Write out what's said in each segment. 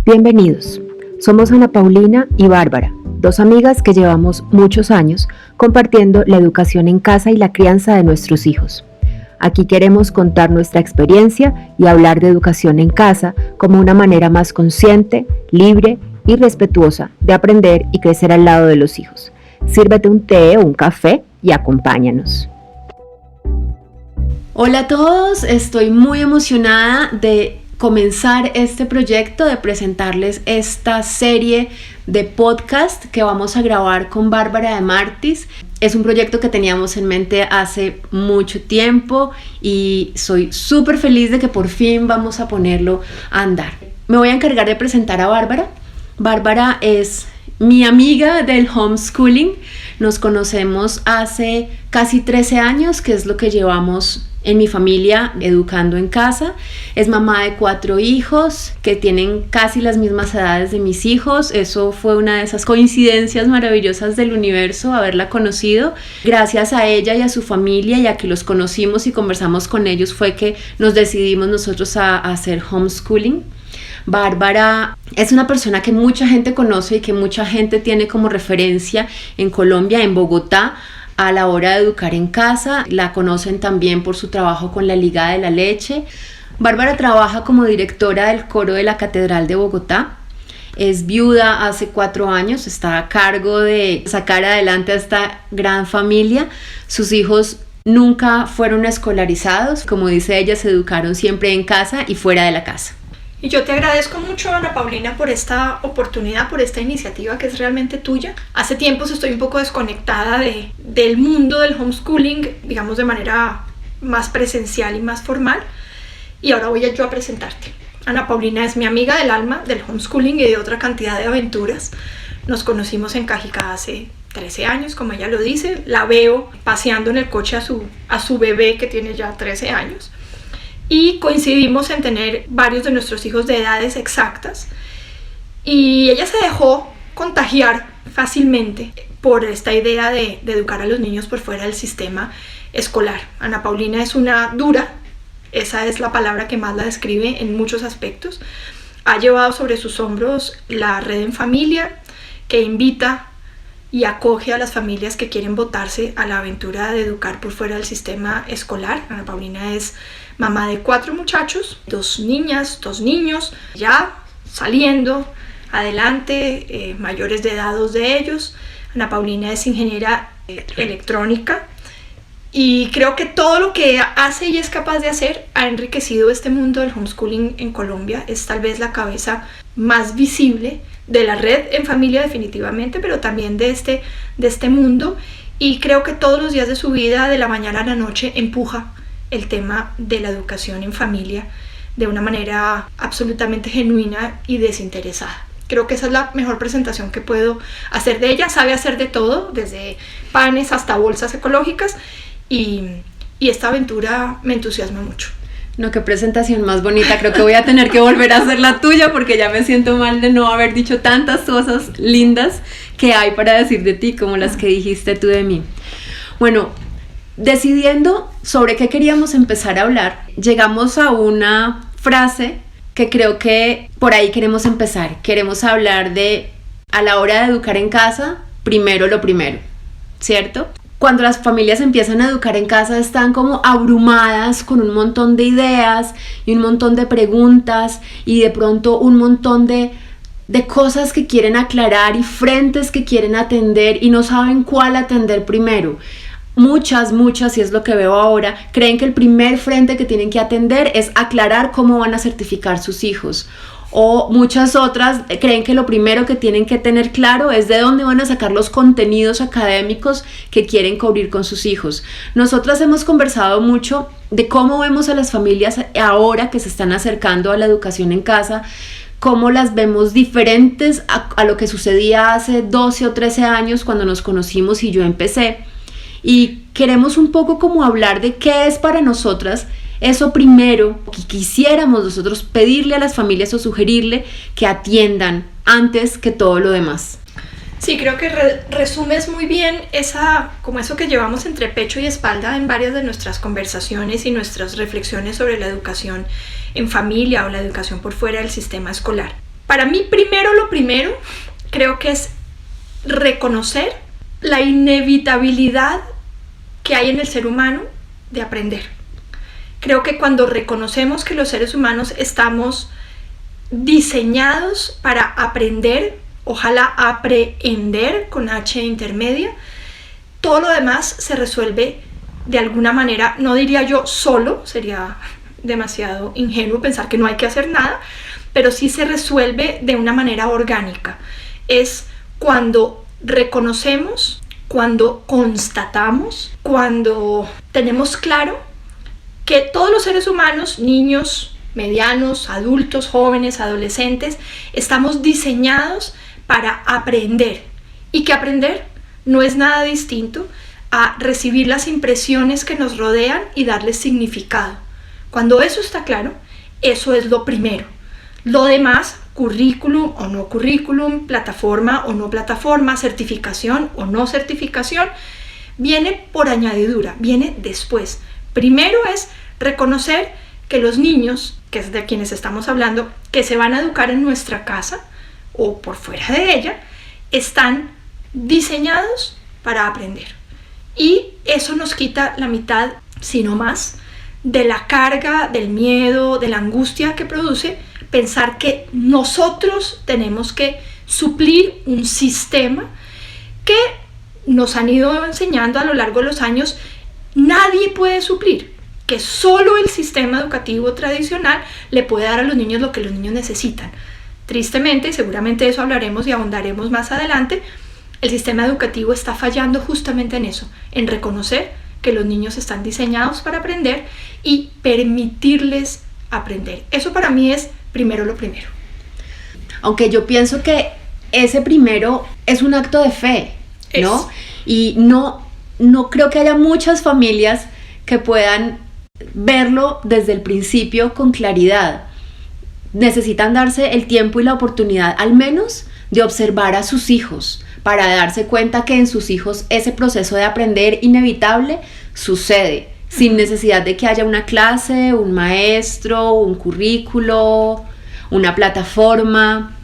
Bienvenidos. Somos Ana Paulina y Bárbara, dos amigas que llevamos muchos años compartiendo la educación en casa y la crianza de nuestros hijos. Aquí queremos contar nuestra experiencia y hablar de educación en casa como una manera más consciente, libre y respetuosa de aprender y crecer al lado de los hijos. Sírvete un té o un café y acompáñanos. Hola a todos, estoy muy emocionada de comenzar este proyecto, de presentarles esta serie de podcast que vamos a grabar con Bárbara de Martis. Es un proyecto que teníamos en mente hace mucho tiempo y soy súper feliz de que por fin vamos a ponerlo a andar. Me voy a encargar de presentar a Bárbara. Bárbara es mi amiga del homeschooling. Nos conocemos hace casi 13 años, que es lo que llevamos en mi familia educando en casa. Es mamá de 4 hijos que tienen casi las mismas edades de mis hijos. Eso fue una de esas coincidencias maravillosas del universo, haberla conocido. Gracias a ella y a su familia, y a que los conocimos y conversamos con ellos, fue que nos decidimos nosotros a hacer homeschooling. Bárbara es una persona que mucha gente conoce y que mucha gente tiene como referencia en Colombia, en Bogotá, a la hora de educar en casa. La conocen también por su trabajo con la Liga de la Leche. Bárbara trabaja como directora del coro de la Catedral de Bogotá. Es viuda hace 4 años, está a cargo de sacar adelante a esta gran familia. Sus hijos nunca fueron escolarizados, como dice ella, se educaron siempre en casa y fuera de la casa. Y yo te agradezco mucho, Ana Paulina, por esta oportunidad, por esta iniciativa que es realmente tuya. Hace tiempos estoy un poco desconectada del mundo del homeschooling, digamos de manera más presencial y más formal, y ahora voy yo a presentarte. Ana Paulina es mi amiga del alma, del homeschooling y de otra cantidad de aventuras. Nos conocimos en Cajicá hace 13 años, como ella lo dice. La veo paseando en el coche a su bebé, que tiene ya 13 años. Y coincidimos en tener varios de nuestros hijos de edades exactas, y ella se dejó contagiar fácilmente por esta idea de educar a los niños por fuera del sistema escolar. Ana Paulina es una dura, esa es la palabra que más la describe en muchos aspectos. Ha llevado sobre sus hombros la red en familia, que invita y acoge a las familias que quieren botarse a la aventura de educar por fuera del sistema escolar. Ana Paulina es mamá de 4 muchachos, 2 niñas, 2 niños, ya saliendo adelante, mayores de edad 2 de ellos. Ana Paulina es ingeniera electrónica, y creo que todo lo que hace y es capaz de hacer ha enriquecido este mundo del homeschooling en Colombia. Es tal vez la cabeza más visible de la red en familia, definitivamente, pero también de este mundo, y creo que todos los días de su vida, de la mañana a la noche, empuja el tema de la educación en familia de una manera absolutamente genuina y desinteresada. Creo que esa es la mejor presentación que puedo hacer de ella. Sabe hacer de todo, desde panes hasta bolsas ecológicas, y esta aventura me entusiasma mucho. No, qué presentación más bonita. Creo que voy a tener que volver a hacer la tuya, porque ya me siento mal de no haber dicho tantas cosas lindas que hay para decir de ti como las que dijiste tú de mí. Bueno, decidiendo sobre qué queríamos empezar a hablar, llegamos a una frase que creo que por ahí queremos empezar. Queremos hablar de, a la hora de educar en casa, primero lo primero, ¿cierto? Cuando las familias empiezan a educar en casa, están como abrumadas con un montón de ideas y un montón de preguntas, y de pronto un montón de cosas que quieren aclarar y frentes que quieren atender, y no saben cuál atender primero. Muchas, y es lo que veo ahora, creen que el primer frente que tienen que atender es aclarar cómo van a certificar sus hijos. O muchas otras creen que lo primero que tienen que tener claro es de dónde van a sacar los contenidos académicos que quieren cubrir con sus hijos. Nosotras hemos conversado mucho de cómo vemos a las familias ahora que se están acercando a la educación en casa, cómo las vemos diferentes a lo que sucedía hace 12 o 13 años cuando nos conocimos y yo empecé. Y queremos un poco como hablar de qué es para nosotras eso primero que quisiéramos nosotros pedirle a las familias o sugerirle que atiendan antes que todo lo demás. Sí, creo que resumes muy bien como eso que llevamos entre pecho y espalda en varias de nuestras conversaciones y nuestras reflexiones sobre la educación en familia o la educación por fuera del sistema escolar. Para mí, lo primero, creo que es reconocer la inevitabilidad que hay en el ser humano de aprender. Creo que cuando reconocemos que los seres humanos estamos diseñados para aprender, ojalá aprehender con H intermedia, todo lo demás se resuelve de alguna manera, no diría yo solo, sería demasiado ingenuo pensar que no hay que hacer nada, pero sí se resuelve de una manera orgánica. Es cuando reconocemos, cuando constatamos, cuando tenemos claro que todos los seres humanos, niños, medianos, adultos, jóvenes, adolescentes, estamos diseñados para aprender, y que aprender no es nada distinto a recibir las impresiones que nos rodean y darles significado. Cuando eso está claro, eso es lo primero. Lo demás, currículum o no currículum, plataforma o no plataforma, certificación o no certificación, viene por añadidura, viene después. Primero es reconocer que los niños, que es de quienes estamos hablando, que se van a educar en nuestra casa o por fuera de ella, están diseñados para aprender. Y eso nos quita la mitad, si no más, de la carga, del miedo, de la angustia que produce pensar que nosotros tenemos que suplir un sistema que nos han ido enseñando a lo largo de los años nadie puede suplir, que solo el sistema educativo tradicional le puede dar a los niños lo que los niños necesitan. Tristemente, y seguramente de eso hablaremos y ahondaremos más adelante, el sistema educativo está fallando justamente en eso, en reconocer que los niños están diseñados para aprender y permitirles aprender. Eso para mí es lo primero. Aunque yo pienso que ese primero es un acto de fe, ¿no? Y no creo que haya muchas familias que puedan verlo desde el principio con claridad. Necesitan darse el tiempo y la oportunidad, al menos, de observar a sus hijos, para darse cuenta que en sus hijos ese proceso de aprender inevitable sucede, sin necesidad de que haya una clase, un maestro, un currículo, una plataforma.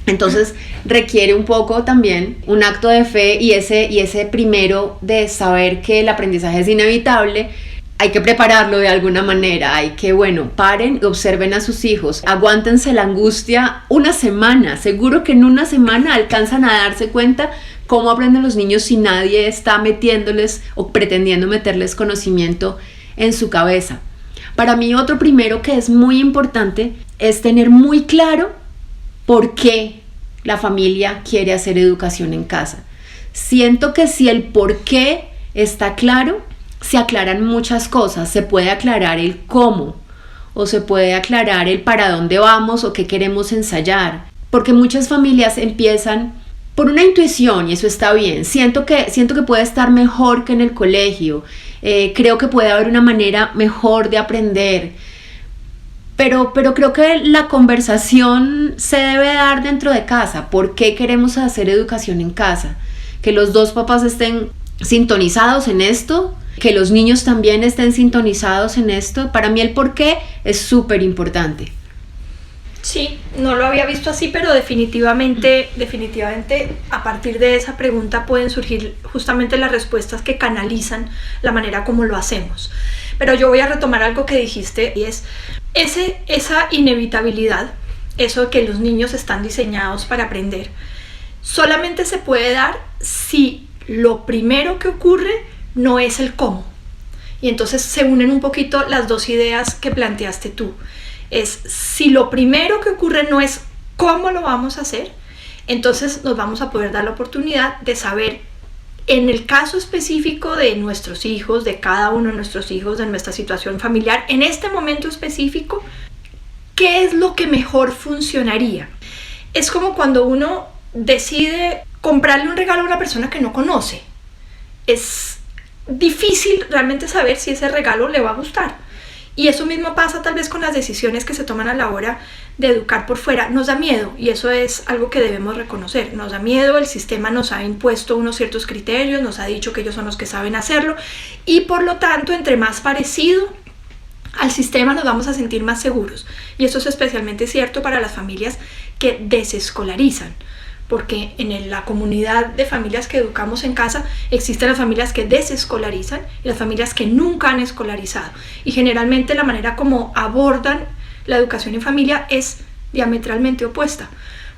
Entonces requiere un poco también un acto de fe y ese primero de saber que el aprendizaje es inevitable. Hay que prepararlo de alguna manera, hay que, paren y observen a sus hijos, aguántense la angustia una semana, seguro que en una semana alcanzan a darse cuenta cómo aprenden los niños si nadie está metiéndoles o pretendiendo meterles conocimiento en su cabeza. Para mí otro primero que es muy importante es tener muy claro por qué la familia quiere hacer educación en casa. Siento que si el por qué está claro, se aclaran muchas cosas, se puede aclarar el cómo, o se puede aclarar el para dónde vamos o qué queremos ensayar, porque muchas familias empiezan por una intuición y eso está bien. Siento que puede estar mejor que en el colegio, creo que puede haber una manera mejor de aprender, pero creo que la conversación se debe dar dentro de casa. ¿Por qué queremos hacer educación en casa? Que los dos papás estén sintonizados en esto, que los niños también estén sintonizados en esto. Para mí el por qué es súper importante. Sí, no lo había visto así, pero definitivamente a partir de esa pregunta pueden surgir justamente las respuestas que canalizan la manera como lo hacemos. Pero yo voy a retomar algo que dijiste y es esa inevitabilidad, eso de que los niños están diseñados para aprender, solamente se puede dar si lo primero que ocurre no es el cómo. Y entonces se unen un poquito las dos ideas que planteaste tú. Es si lo primero que ocurre no es cómo lo vamos a hacer, entonces nos vamos a poder dar la oportunidad de saber, en el caso específico de nuestros hijos, de cada uno de nuestros hijos, de nuestra situación familiar, en este momento específico, ¿qué es lo que mejor funcionaría? Es como cuando uno decide comprarle un regalo a una persona que no conoce. Es difícil realmente saber si ese regalo le va a gustar. Y eso mismo pasa tal vez con las decisiones que se toman a la hora de educar por fuera. Nos da miedo, y eso es algo que debemos reconocer. Nos da miedo, el sistema nos ha impuesto unos ciertos criterios, nos ha dicho que ellos son los que saben hacerlo, y por lo tanto, entre más parecido al sistema nos vamos a sentir más seguros. Y eso es especialmente cierto para las familias que desescolarizan, porque en la comunidad de familias que educamos en casa existen las familias que desescolarizan y las familias que nunca han escolarizado. Y generalmente la manera como abordan la educación en familia es diametralmente opuesta,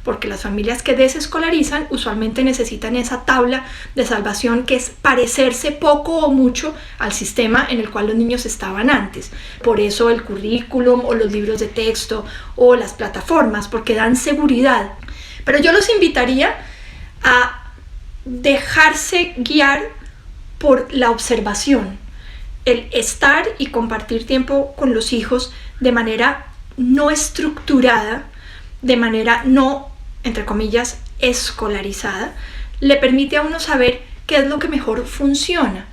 porque las familias que desescolarizan usualmente necesitan esa tabla de salvación que es parecerse poco o mucho al sistema en el cual los niños estaban antes. Por eso el currículum o los libros de texto o las plataformas, porque dan seguridad. Pero yo los invitaría a dejarse guiar por la observación, el estar y compartir tiempo con los hijos de manera no estructurada, de manera no, entre comillas, escolarizada, le permite a uno saber qué es lo que mejor funciona.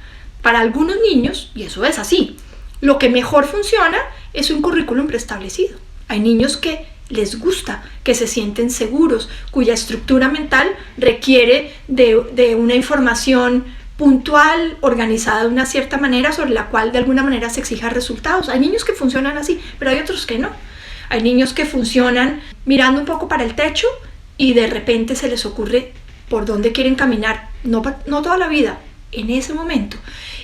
Para algunos niños, y eso es así, lo que mejor funciona es un currículum preestablecido. Hay niños que les gusta, que se sienten seguros, cuya estructura mental requiere de una información puntual, organizada de una cierta manera, sobre la cual de alguna manera se exija resultados. Hay niños que funcionan así, pero hay otros que no. Hay niños que funcionan mirando un poco para el techo y de repente se les ocurre por dónde quieren caminar, no toda la vida, en ese momento.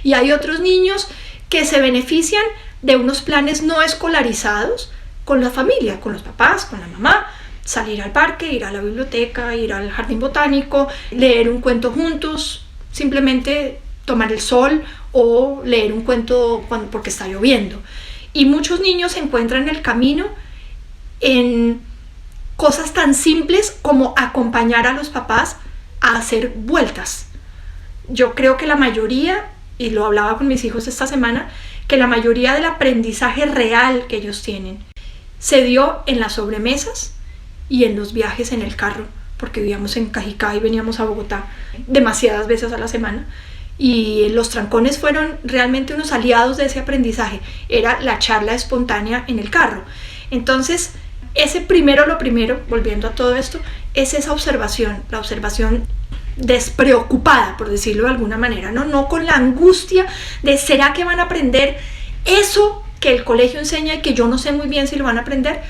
Y hay otros niños que se benefician de unos planes no escolarizados con la familia, con los papás, con la mamá, salir al parque, ir a la biblioteca, ir al jardín botánico, leer un cuento juntos, simplemente tomar el sol o leer un cuento porque está lloviendo. Y muchos niños se encuentran en el camino en cosas tan simples como acompañar a los papás a hacer vueltas. Yo creo que la mayoría, y lo hablaba con mis hijos esta semana, que la mayoría del aprendizaje real que ellos tienen se dio en las sobremesas y en los viajes en el carro, porque vivíamos en Cajicá y veníamos a Bogotá demasiadas veces a la semana. Y los trancones fueron realmente unos aliados de ese aprendizaje. Era la charla espontánea en el carro. Entonces, lo primero, volviendo a todo esto, es esa observación, la observación despreocupada, por decirlo de alguna manera, no con la angustia de ¿será que van a aprender eso que el colegio enseña y que yo no sé muy bien si lo van a aprender?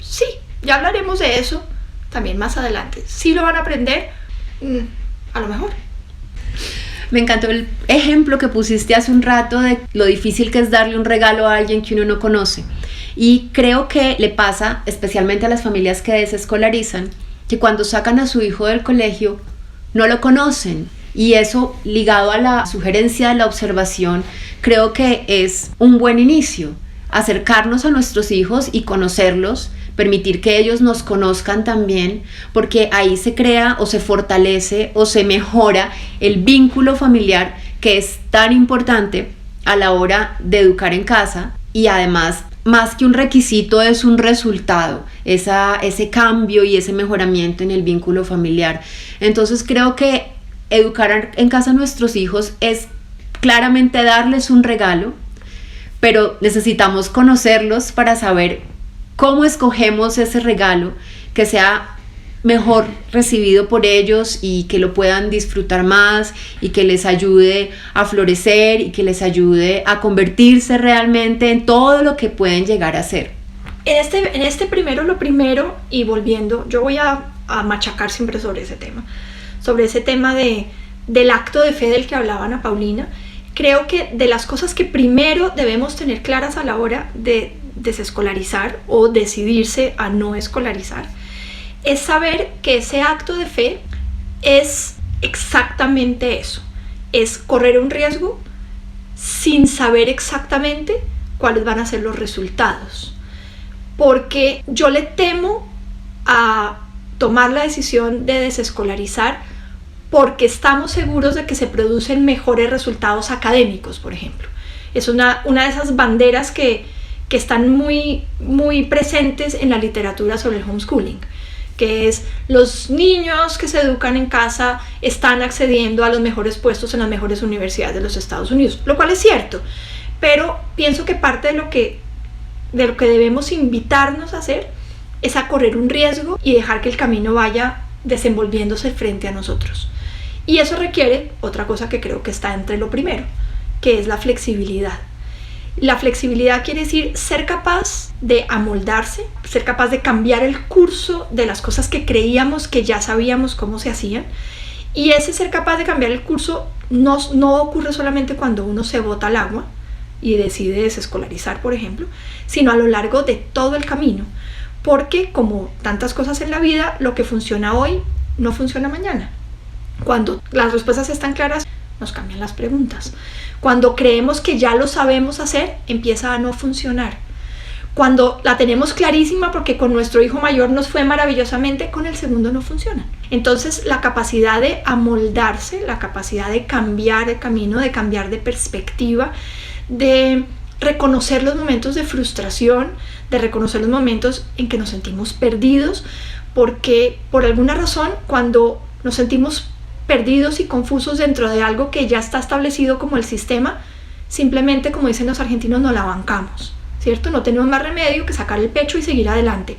Sí, ya hablaremos de eso también más adelante. ¿Sí lo van a aprender? A lo mejor. Me encantó el ejemplo que pusiste hace un rato de lo difícil que es darle un regalo a alguien que uno no conoce. Y creo que le pasa, especialmente a las familias que desescolarizan, que cuando sacan a su hijo del colegio no lo conocen. Y eso, ligado a la sugerencia de la observación, creo que es un buen inicio. Acercarnos a nuestros hijos y conocerlos, permitir que ellos nos conozcan también, porque ahí se crea o se fortalece o se mejora el vínculo familiar, que es tan importante a la hora de educar en casa. Y además, más que un requisito, es un resultado, ese cambio y ese mejoramiento en el vínculo familiar. Entonces creo que educar en casa a nuestros hijos es claramente darles un regalo, pero necesitamos conocerlos para saber cómo escogemos ese regalo que sea mejor recibido por ellos y que lo puedan disfrutar más y que les ayude a florecer y que les ayude a convertirse realmente en todo lo que pueden llegar a ser. En este primero, lo primero, y volviendo, yo voy a machacar siempre sobre ese tema del acto de fe del que hablaba Ana Paulina. Creo que de las cosas que primero debemos tener claras a la hora de desescolarizar o decidirse a no escolarizar es saber que ese acto de fe es exactamente eso, es correr un riesgo sin saber exactamente cuáles van a ser los resultados, porque yo le temo a tomar la decisión de desescolarizar porque estamos seguros de que se producen mejores resultados académicos, por ejemplo. Es una de esas banderas que están muy, muy presentes en la literatura sobre el homeschooling, que es los niños que se educan en casa están accediendo a los mejores puestos en las mejores universidades de los Estados Unidos, lo cual es cierto, pero pienso que parte de lo que debemos invitarnos a hacer es a correr un riesgo y dejar que el camino vaya desenvolviéndose frente a nosotros. Y eso requiere otra cosa que creo que está entre lo primero, que es la flexibilidad. La flexibilidad quiere decir ser capaz de amoldarse, ser capaz de cambiar el curso de las cosas que creíamos que ya sabíamos cómo se hacían. Y ese ser capaz de cambiar el curso no ocurre solamente cuando uno se bota al agua y decide desescolarizar, por ejemplo, sino a lo largo de todo el camino. Porque, como tantas cosas en la vida, lo que funciona hoy no funciona mañana. Cuando las respuestas están claras, nos cambian las preguntas. Cuando creemos que ya lo sabemos hacer, empieza a no funcionar. Cuando la tenemos clarísima porque con nuestro hijo mayor nos fue maravillosamente, con el segundo no funciona. Entonces, la capacidad de amoldarse, la capacidad de cambiar el camino, de cambiar de perspectiva, de reconocer los momentos de frustración, de reconocer los momentos en que nos sentimos perdidos, porque por alguna razón, cuando nos sentimos perdidos y confusos dentro de algo que ya está establecido como el sistema, simplemente, como dicen los argentinos, no la bancamos, ¿cierto? No tenemos más remedio que sacar el pecho y seguir adelante.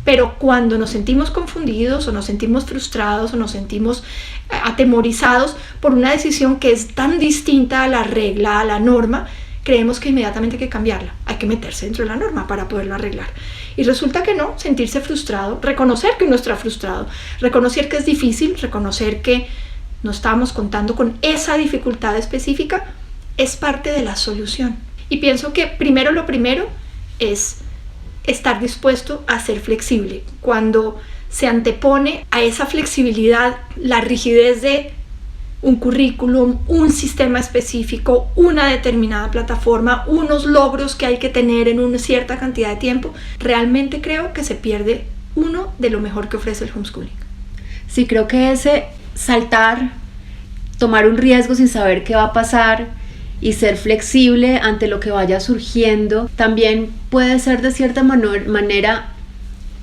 Pero cuando nos sentimos confundidos o nos sentimos frustrados o nos sentimos atemorizados por una decisión que es tan distinta a la regla, a la norma, creemos que inmediatamente hay que cambiarla, hay que meterse dentro de la norma para poderlo arreglar. Y resulta que no, sentirse frustrado, reconocer que uno está frustrado, reconocer que es difícil, reconocer que no estábamos contando con esa dificultad específica, es parte de la solución. Y pienso que lo primero es estar dispuesto a ser flexible. Cuando se antepone a esa flexibilidad la rigidez de un currículum, un sistema específico, una determinada plataforma, unos logros que hay que tener en una cierta cantidad de tiempo, realmente creo que se pierde uno de lo mejor que ofrece el homeschooling. Sí, creo que ese saltar, tomar un riesgo sin saber qué va a pasar y ser flexible ante lo que vaya surgiendo, también puede ser de cierta manera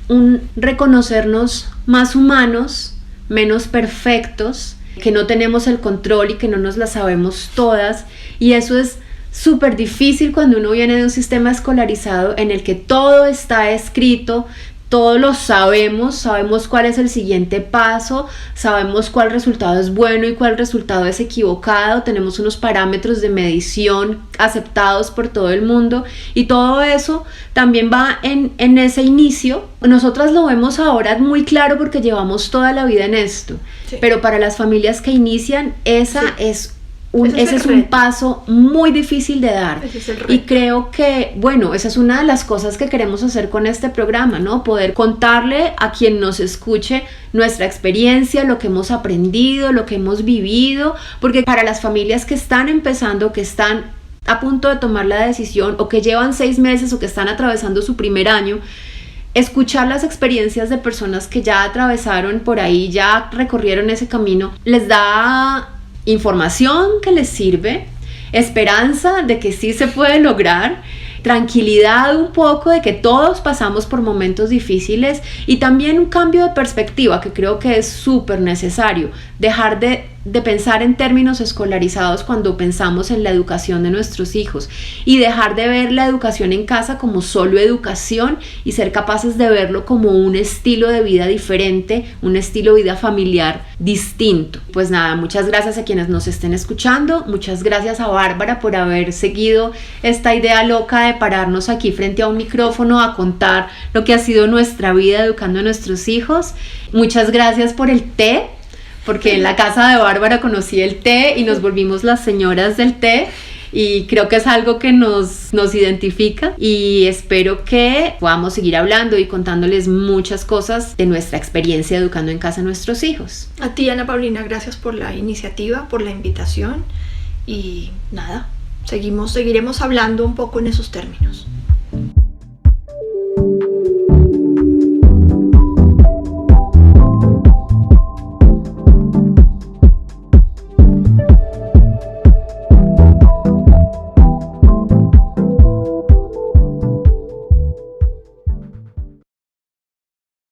un reconocernos más humanos, menos perfectos, que no tenemos el control y que no nos la sabemos todas, y eso es súper difícil cuando uno viene de un sistema escolarizado en el que todo está escrito, todo lo sabemos cuál es el siguiente paso, sabemos cuál resultado es bueno y cuál resultado es equivocado, tenemos unos parámetros de medición aceptados por todo el mundo, y todo eso también va en ese inicio. Nosotras lo vemos ahora muy claro porque llevamos toda la vida en esto, sí. Pero para las familias que inician, ese es un paso muy difícil de dar. Y creo que, bueno, esa es una de las cosas que queremos hacer con este programa, ¿no? Poder contarle a quien nos escuche nuestra experiencia, lo que hemos aprendido, lo que hemos vivido, porque para las familias que están empezando, que están a punto de tomar la decisión, o que llevan 6 meses o que están atravesando su primer año, escuchar las experiencias de personas que ya atravesaron por ahí, ya recorrieron ese camino, les da información que les sirve, esperanza de que sí se puede lograr, tranquilidad un poco de que todos pasamos por momentos difíciles, y también un cambio de perspectiva que creo que es súper necesario, dejar de pensar en términos escolarizados cuando pensamos en la educación de nuestros hijos, y dejar de ver la educación en casa como solo educación y ser capaces de verlo como un estilo de vida diferente, un estilo de vida familiar distinto. Pues nada, muchas gracias a quienes nos estén escuchando, muchas gracias a Bárbara por haber seguido esta idea loca de pararnos aquí frente a un micrófono a contar lo que ha sido nuestra vida educando a nuestros hijos. Muchas gracias por el té, porque en la casa de Bárbara conocí el té y nos volvimos las señoras del té, y creo que es algo que nos identifica, y espero que podamos seguir hablando y contándoles muchas cosas de nuestra experiencia educando en casa a nuestros hijos. A ti, Ana Paulina, gracias por la iniciativa, por la invitación, y nada, seguiremos hablando un poco en esos términos.